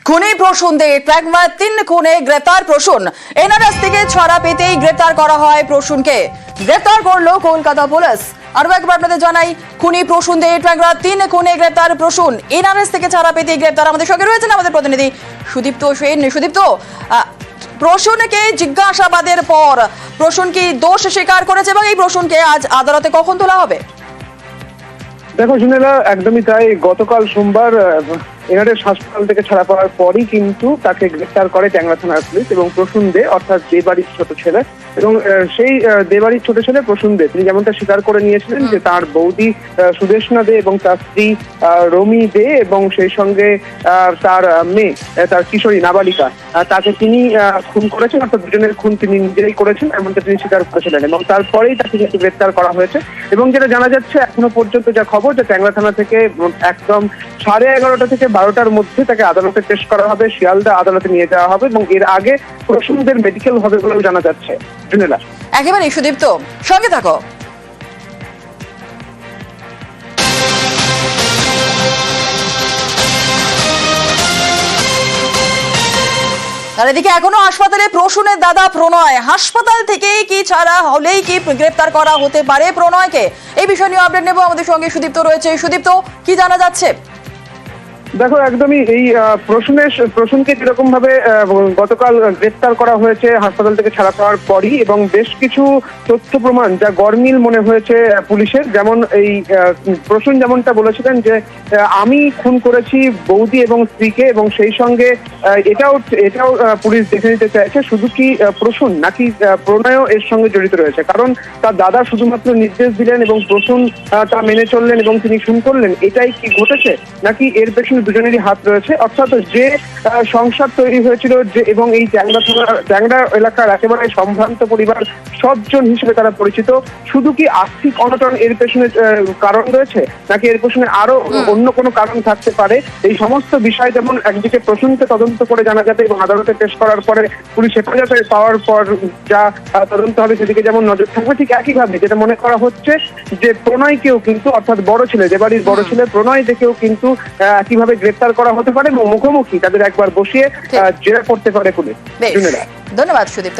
খুনি প্রসূনদের ট্র্যাকমার 3 খুনে গ্রেপ্তার প্রসূন। এনআরএস থেকে ছাড়া পেতেই গ্রেপ্তার করা হয় প্রসূনকে। গ্রেপ্তার করলো কলকাতা পুলিশ। আরো একবার আপনাদের জানাই, খুনি প্রসূনদের ট্র্যাকমার 3 খুনে গ্রেপ্তার প্রসূন। এনআরএস থেকে ছাড়া পেতেই গ্রেপ্তার। আমাদের সঙ্গে রয়েছেন আমাদের প্রতিনিধি সুদীপ্ত সেন। সুদীপ্ত, প্রসূনকে জিজ্ঞাসাবাদের পর প্রসূন কি দোষ স্বীকার করেছে এবং এই প্রসূনকে আজ আদালতে কখন তোলা হবে? দেখো সুনেলা, একদমই তাই। গতকাল সোমবার এনআরএস হাসপাতাল থেকে ছাড়া পাওয়ার পরই কিন্তু তাকে গ্রেফতার করে ট্যাংরা থানার পুলিশ এবং প্রসূন দে অর্থাৎ দেবাড়ির ছোট ছেলে এবং সেই দেবাড়ির ছোট ছেলে প্রসূন দে তিনি যেমনটা স্বীকার করে নিয়েছিলেন যে তার বৌদি সুদেশনা দে এবং তার স্ত্রী রমি দে এবং সেই সঙ্গে তার মেয়ে, তার কিশোরী নাবালিকা, তাকে তিনি খুন করেছেন, অর্থাৎ দুজনের খুন তিনি নিজেরাই করেছেন এমনটা তিনি স্বীকার করেছিলেন এবং তারপরেই তাকে কিন্তু গ্রেফতার করা হয়েছে। এবং যেটা জানা যাচ্ছে এখনো পর্যন্ত যা খবর, যে ট্যাংরা থানা থেকে একদম 11:30 থেকে 12টার মধ্যে তাকে আদালতে পেশ করা হবে, শিয়ালদা আদালতে নিয়ে যাওয়া হবে এবং এর আগে প্রসূনদের মেডিকেল হবে বলেও জানা যাচ্ছে। জুনেলা, একেবারেই সুদীপ্ত, সঙ্গে থাকো। আর এদিকে এখনো হাসপাতালে প্রসূনের দাদা প্রণয়। হাসপাতাল থেকেই কি ছাড়া হলেই কি গ্রেপ্তার করা হতে পারে প্রণয়কে? এই বিষয় নিয়ে আপডেট নেব। আমাদের সঙ্গে সুদীপ্ত রয়েছে। সুদীপ্ত, কি জানা যাচ্ছে? দেখো, একদমই এই প্রসূনকে যেরকম ভাবে গতকাল গ্রেফতার করা হয়েছে হাসপাতাল থেকে ছাড়া পাওয়ার পরই এবং বেশ কিছু তথ্য প্রমাণ যা গরমিল মনে হয়েছে পুলিশের। যেমন এই প্রসূন যেমনটা বলেছিলেন যে আমি খুন করেছি বৌদি এবং স্ত্রীকে, এবং সেই সঙ্গে এটাও পুলিশ দেখে নিতে চাইছে শুধু কি প্রসূন নাকি প্রণয়ও এর সঙ্গে জড়িত রয়েছে। কারণ তার দাদা শুধুমাত্র নির্দেশ দিলেন এবং প্রসূন তা মেনে চললেন এবং তিনি খুন করলেন, এটাই কি ঘটেছে নাকি এর পেছনে দুজনেরই হাত রয়েছে। অর্থাৎ যে সংসার তৈরি হয়েছিল যে এবং এই ট্যাংরা এলাকার একেবারে সম্ভ্রান্ত পরিবার সজ্জন হিসেবে তারা পরিচিত, শুধু কি আর্থিক অনটন এর পেছনে কারণ রয়েছে নাকি এর পেছনে আরো অন্য কোনো কারণ থাকতে পারে। এই সমস্ত বিষয় যেমন একদিকে প্রসূনকে তদন্ত করে জানা যাবে এবং আদালতে পেশ করার পরে পুলিশ হেফাজতে পাওয়ার পর যা তদন্ত হবে সেদিকে যেমন নজর থাকবে, ঠিক একইভাবে যেটা মনে করা হচ্ছে যে প্রণয়কেও কিন্তু, অর্থাৎ বড় ছেলে দেবাড়ির বড় ছেলে প্রণয় দেখেও কিন্তু একইভাবে গ্রেফতার করা হতে পারে এবং মুখোমুখি তাদের একবার বসিয়ে জেরা করতে পারে পুলিশ। ধন্যবাদ সুদীপ্ত।